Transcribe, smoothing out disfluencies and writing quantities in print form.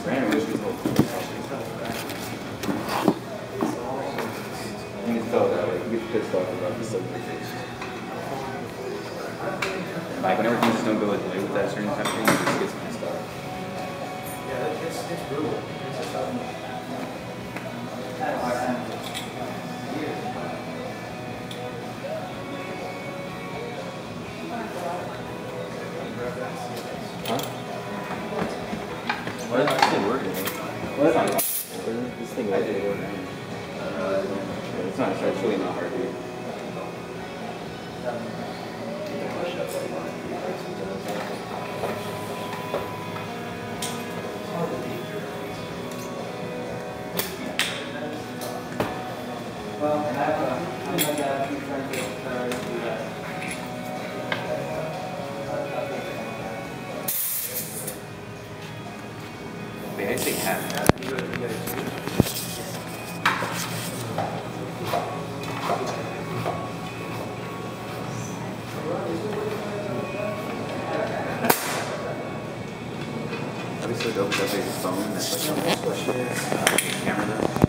Brandon wish we told you can tell that way. He gets pissed off about the subject. Like whenever things don't go his way with that certain type of thing, he just gets pissed off. Yeah, it's brutal. It's just Huh? What is it working? What? This thing right there. It's not. It's actually not hard, dude. well, and I'm not that few friends that do that. Wait, I say half. That'd be so dope if that's like a phone that's like a camera though.